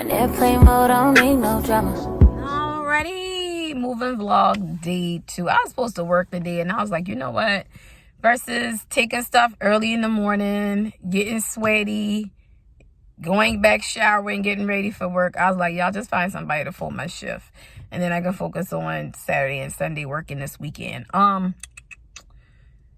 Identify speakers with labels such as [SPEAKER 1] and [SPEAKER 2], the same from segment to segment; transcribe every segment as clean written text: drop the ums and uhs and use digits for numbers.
[SPEAKER 1] in airplane mode, I don't need no drama.
[SPEAKER 2] Alrighty, moving vlog day 2. I was supposed to work today, and I was like, you know what? Versus taking stuff early in the morning, getting sweaty, going back showering, getting ready for work. I was like, y'all just find somebody to fold my shift, and then I can focus on Saturday and Sunday working this weekend.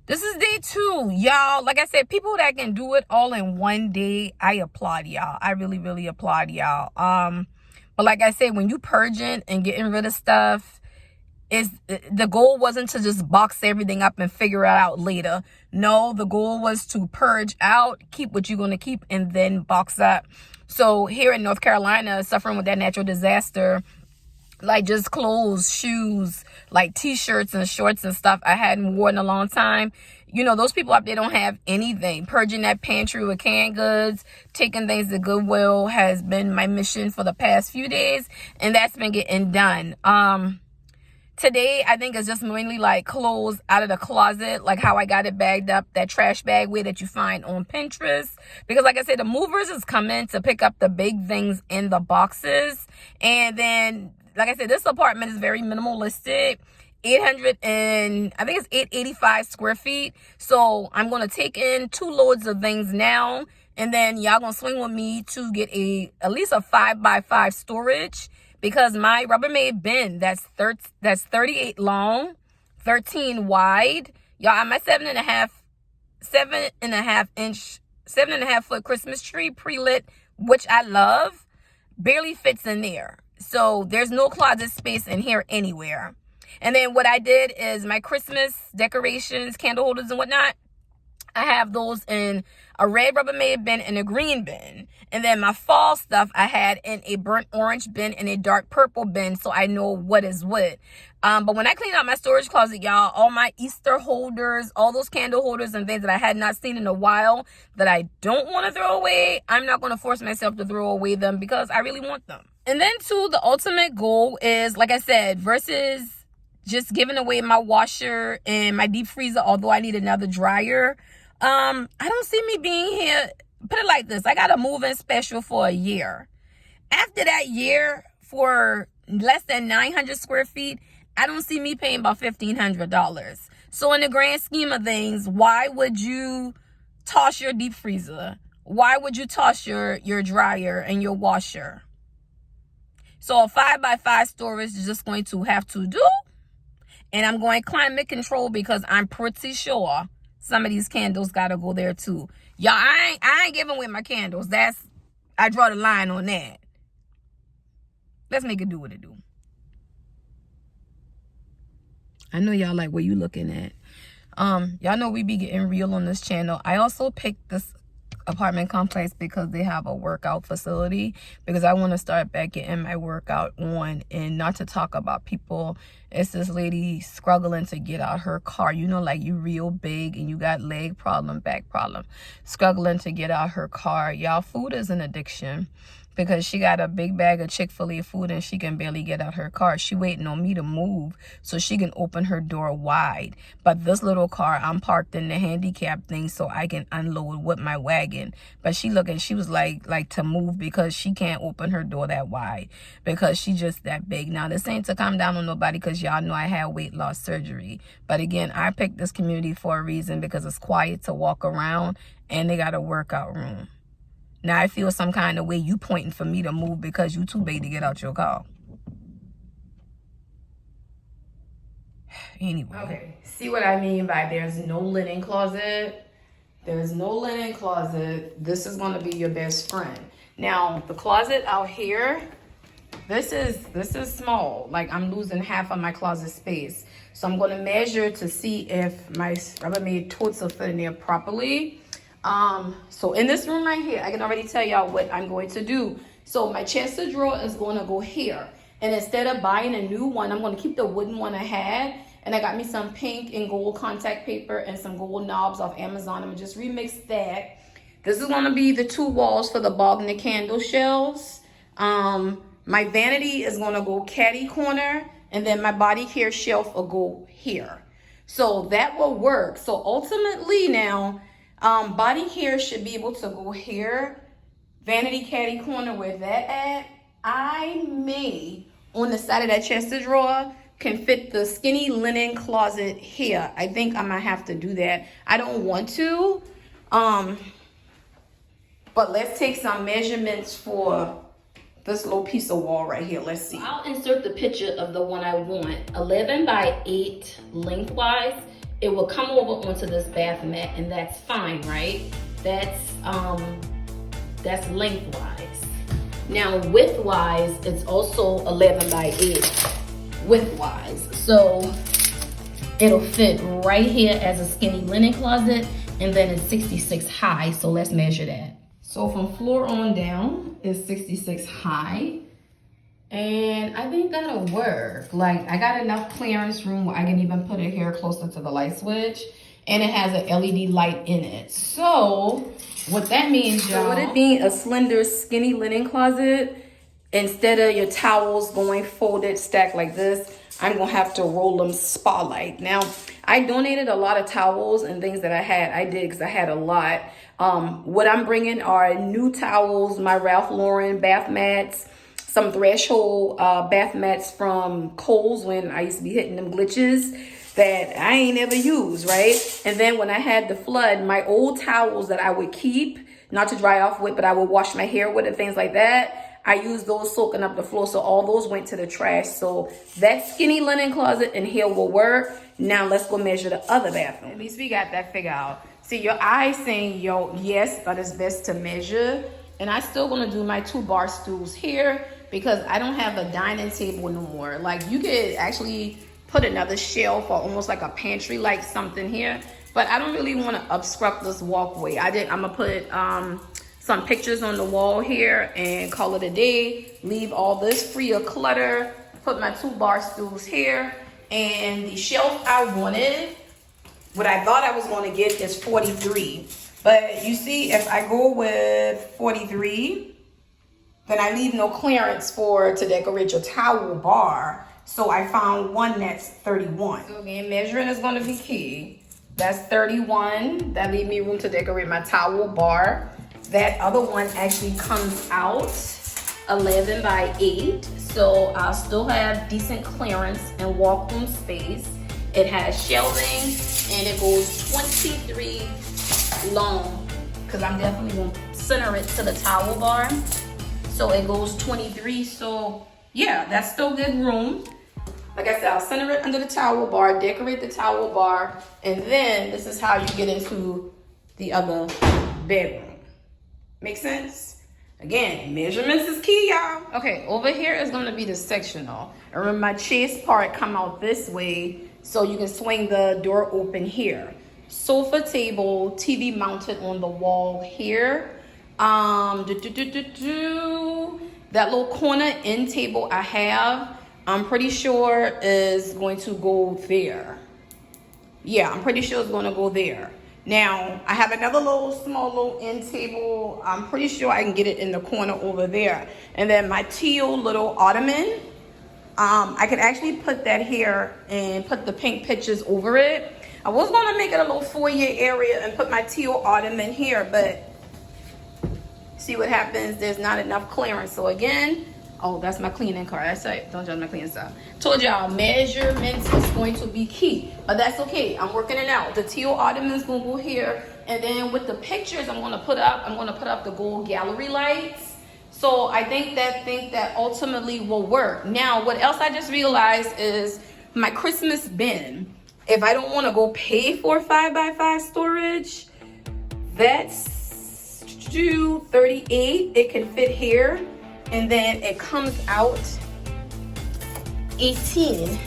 [SPEAKER 2] This is day 2, y'all. Like I said, people that can do it all in one day, I applaud y'all. I really applaud y'all. But like I said, when you purging and getting rid of stuff, the goal wasn't to just box everything up and figure it out later. No, the goal was to purge out, keep what you're going to keep, and then box up. So here in North Carolina, suffering with that natural disaster, like just clothes, shoes, like t-shirts and shorts and stuff I hadn't worn in a long time. You know, those people up there don't have anything. Purging that pantry with canned goods, taking things to Goodwill has been my mission for the past few days, and that's been getting done. Today, I think it's just mainly like clothes out of the closet, like how I got it bagged up, that trash bag way that you find on Pinterest. Because like I said, the movers is coming to pick up the big things in the boxes. And then, like I said, this apartment is very minimalistic. 885 square feet. So I'm going to take in 2 loads of things now. And then y'all going to swing with me to get at least a 5x5 storage. Because my Rubbermaid bin, that's 38 long, 13 wide. Y'all, my 7.5 foot Christmas tree pre-lit, which I love, barely fits in there. So there's no closet space in here anywhere. And then what I did is my Christmas decorations, candle holders and whatnot, I have those in a red Rubbermaid bin and a green bin. And then my fall stuff I had in a burnt orange bin and a dark purple bin, so I know what is what. But when I clean out my storage closet, y'all, all my Easter holders, all those candle holders and things that I had not seen in a while that I don't want to throw away, I'm not going to force myself to throw away them because I really want them. And then too, the ultimate goal is, like I said, versus just giving away my washer and my deep freezer, although I need another dryer. I don't see me being here. Put it like this. I got a move-in special for a year. After that year, for less than 900 square feet, I don't see me paying about $1,500. So in the grand scheme of things, why would you toss your deep freezer? Why would you toss your dryer and your washer? So a 5x5 storage is just going to have to do. And I'm going climate control because I'm pretty sure some of these candles gotta go there too. Y'all, I ain't giving away my candles. I draw the line on that. Let's make it do what it do. I know y'all like what you looking at. Y'all know we be getting real on this channel. I also picked this apartment complex because they have a workout facility, because I want to start back getting my workout on. And not to talk about people, it's this lady struggling to get out her car. You know, like you real big and you got leg problem, back problem, struggling to get out her car. Y'all, food is an addiction, because she got a big bag of Chick-fil-A food and she can barely get out her car. She waiting on me to move so she can open her door wide. But this little car, I'm parked in the handicap thing so I can unload with my wagon. But she was like to move because she can't open her door that wide because she just that big. Now, this ain't to come down on nobody, because y'all know I had weight loss surgery. But again, I picked this community for a reason, because it's quiet to walk around and they got a workout room. Now I feel some kind of way you pointing for me to move because you too big to get out your car. Anyway. Okay, see what I mean by there's no linen closet? There's no linen closet. This is going to be your best friend. Now, the closet out here, this is small. Like, I'm losing half of my closet space. So I'm going to measure to see if my Rubbermaid totes will fit in there properly. So in this room right here, I can already tell y'all what I'm going to do. So my chest of drawer is going to go here. And instead of buying a new one, I'm going to keep the wooden one I had. And I got me some pink and gold contact paper and some gold knobs off Amazon. I'm going to just remix that. This is going to be the 2 walls for the bulb and the candle shelves. My vanity is going to go caddy corner. And then my body care shelf will go here. So that will work. So ultimately now, body care should be able to go here. vanity caddy corner where that at, I may, on the side of that chest drawer, can fit the skinny linen closet here. I think I might have to do that. I don't want to, but let's take some measurements for this little piece of wall right here. Let's see. I'll insert the picture of the one I want. 11 by 8 lengthwise. It will come over onto this bath mat, and that's fine, right? That's lengthwise. Now widthwise, it's also 11 by 8 widthwise. So it'll fit right here as a skinny linen closet, and then it's 66 high. So let's measure that. So from floor on down is 66 high. And I think that'll work. Like, I got enough clearance room where I can even put it here closer to the light switch. And it has an LED light in it. So what that means, y'all, with it being a slender, skinny linen closet, instead of your towels going folded, stacked like this, I'm gonna have to roll them spa-like. Now, I donated a lot of towels and things that I had. I did because I had a lot. What I'm bringing are new towels, my Ralph Lauren bath mats, some Threshold bath mats from Kohl's when I used to be hitting them glitches that I ain't ever used, right? And then when I had the flood, my old towels that I would keep, not to dry off with, but I would wash my hair with and things like that, I used those soaking up the floor. So all those went to the trash. So that skinny linen closet in here will work. Now let's go measure the other bathroom. At least we got that figured out. See, your eyes saying, yo, yes, but it's best to measure. And I still gonna do my 2 bar stools here because I don't have a dining table no more. Like, you could actually put another shelf or almost like a pantry like something here, but I don't really want to obstruct this walkway. I'm gonna put some pictures on the wall here and call it a day. Leave all this free of clutter. Put my 2 bar stools here, and the shelf I wanted, what I thought I was going to get is 43. But you see, if I go with 43, then I leave no clearance to decorate your towel bar. So I found one that's 31. So again, measuring is going to be key. That's 31. That leaves me room to decorate my towel bar. That other one actually comes out 11 by 8. So I'll still have decent clearance and walk-room space. It has shelving, and it goes 23 long, because I'm definitely going to center it to the towel bar. So it goes 23. So yeah, that's still good room. Like I said, I'll center it under the towel bar, decorate the towel bar, and then this is how you get into the other bedroom. Make sense? Again, measurements is key, y'all. Okay, over here is going to be the sectional. And remember, my chase part come out this way, so you can swing the door open here. Sofa table, TV mounted on the wall here. That little corner end table I have, I'm pretty sure is going to go there. Yeah, I'm pretty sure it's going to go there. Now, I have another small little end table. I'm pretty sure I can get it in the corner over there. And then my teal little ottoman, I could actually put that here and put the pink pictures over it. I was going to make it a little foyer area and put my teal ottoman here, but see what happens, there's not enough clearance. So again, oh, that's my cleaning card. That's it. Don't judge my cleaning stuff. Told y'all, measurements is going to be key. But that's okay. I'm working it out. The teal ottoman's going to go here. And then with the pictures I'm going to put up the gold gallery lights. So I think that ultimately will work. Now, what else I just realized is my Christmas bin. If I don't want to go pay for 5x5 storage, that's 238. It can fit here. And then it comes out 18.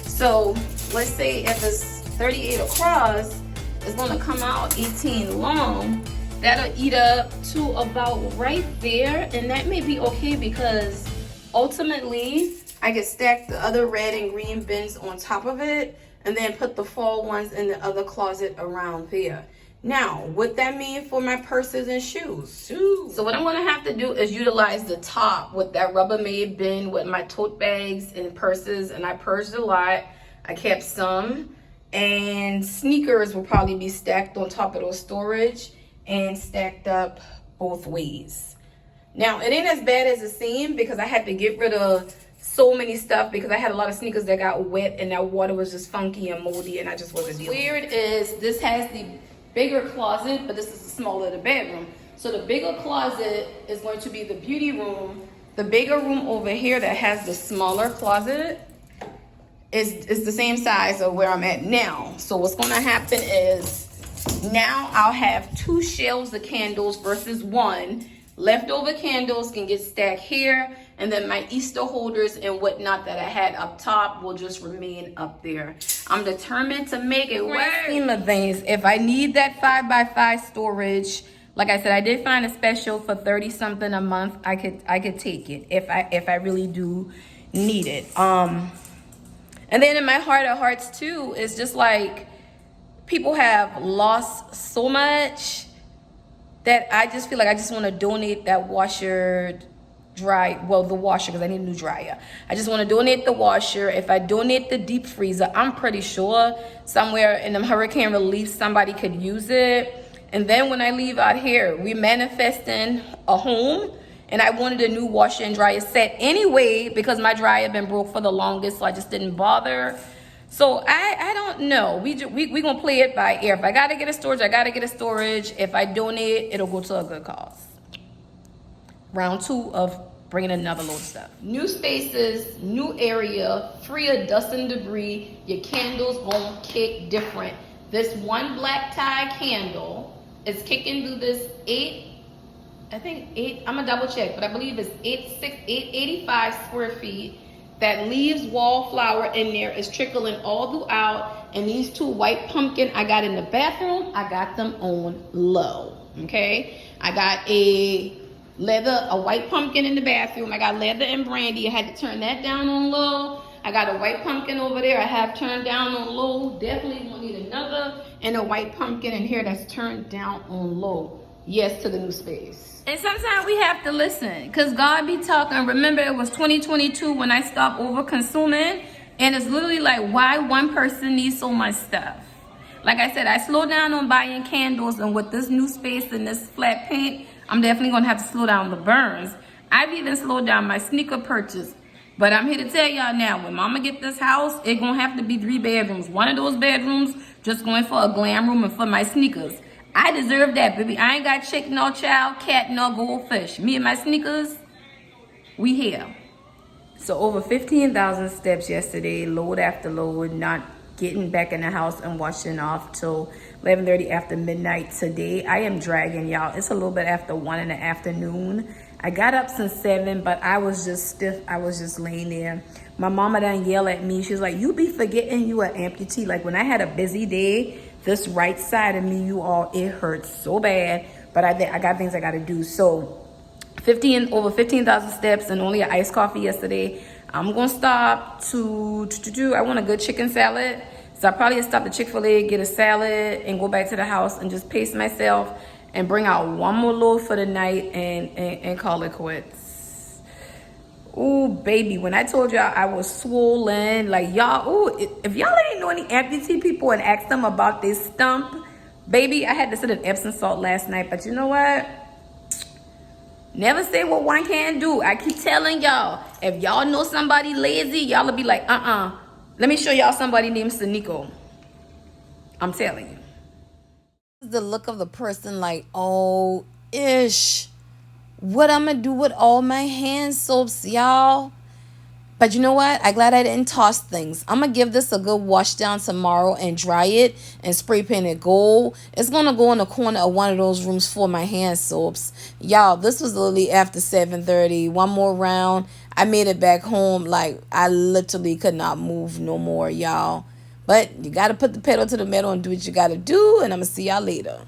[SPEAKER 2] So let's say if it's 38 across, it's going to come out 18 long. That'll eat up to about right there, and that may be okay because ultimately I can stack the other red and green bins on top of it and then put the fall ones in the other closet around there. Now, what that mean for my purses and shoes? So what I'm going to have to do is utilize the top with that Rubbermaid bin with my tote bags and purses, and I purged a lot. I kept some, and sneakers will probably be stacked on top of those storage and stacked up both ways. Now, it ain't as bad as it seemed because I had to get rid of so many stuff because I had a lot of sneakers that got wet and that water was just funky and moldy and I just wasn't dealing with it. Weird is this has the bigger closet, but this is the smaller the bedroom. So the bigger closet is going to be the beauty room. The bigger room over here that has the smaller closet is the same size of where I'm at now. So what's going to happen is now I'll have 2 shelves of candles versus 1. Leftover candles can get stacked here, and then my Easter holders and whatnot that I had up top will just remain up there. I'm determined to make it work. Scheme of things, if I need that 5x5 storage, like I said, I did find a special for 30 something a month. I could take it if I really do need it. And then in my heart of hearts too, it's just like people have lost so much that I just feel like I just want to donate that washer, the washer, because I need a new dryer. I just want to donate the washer. If I donate the deep freezer, I'm pretty sure somewhere in the hurricane relief somebody could use it. And then when I leave out here, we manifesting a home, and I wanted a new washer and dryer set anyway because my dryer been broke for the longest, so I just didn't bother. So I don't know. We gonna play it by ear. If I gotta get a storage, I gotta get a storage. If I donate, it'll go to a good cause. Round 2 of bringing another load of stuff. New spaces, new area, free of dust and debris. Your candles gonna kick different. This one black tie candle is kicking through this 8, I'm gonna double check, but I believe it's 885 square feet. That leaves wallflower in there is trickling all throughout. And these 2 white pumpkin I got in the bathroom, I got them on low, okay? I got a white pumpkin in the bathroom. I got leather and brandy. I had to turn that down on low. I got a white pumpkin over there I have turned down on low. Definitely gonna need another. And a white pumpkin in here that's turned down on low. Yes to the new space. And sometimes we have to listen because God be talking. Remember, it was 2022 when I stopped over consuming, and it's literally like, why one person needs so much stuff? Like I said, I slowed down on buying candles, and with this new space and this flat paint, I'm definitely gonna have to slow down the burns. I've even slowed down my sneaker purchase, but I'm here to tell y'all now, when Mama get this house, it's gonna have to be 3 bedrooms. One of those bedrooms just going for a glam room and for my sneakers. I deserve that, baby. I ain't got chick, no child, cat, no goldfish. Me and my sneakers, we here. So over 15,000 steps yesterday, load after load, not getting back in the house and washing off till 11:30 after midnight. Today, I am dragging, y'all. It's a little bit after 1 in the afternoon. I got up since 7, but I was just stiff. I was just laying there. My mama done yell at me. She's like, you be forgetting you an amputee. Like when I had a busy day, this right side of me, you all, it hurts so bad, but I got things I got to do. So over 15,000 steps and only an iced coffee yesterday. I'm going to stop I want a good chicken salad. So I'll probably stop at Chick-fil-A, get a salad, and go back to the house and just pace myself and bring out one more load for the night and call it quits. Ooh, baby, when I told y'all I was swollen, like y'all, ooh, if y'all ain't know any amputee people and ask them about this stump, baby, I had to sit in Epsom salt last night, but you know what? Never say what one can't do. I keep telling y'all, if y'all know somebody lazy, y'all will be like, let me show y'all somebody named Sneiko. I'm telling you. The look of the person like, oh, ish. What I'm gonna do with all my hand soaps, y'all? But you know what? I'm glad I didn't toss things. I'm gonna give this a good wash down tomorrow and dry it and spray paint it gold. It's gonna go in the corner of one of those rooms for my hand soaps. Y'all, this was literally after 7:30. One more round. I made it back home. Like, I literally could not move no more, y'all. But you gotta put the pedal to the metal and do what you gotta do. And I'm gonna see y'all later.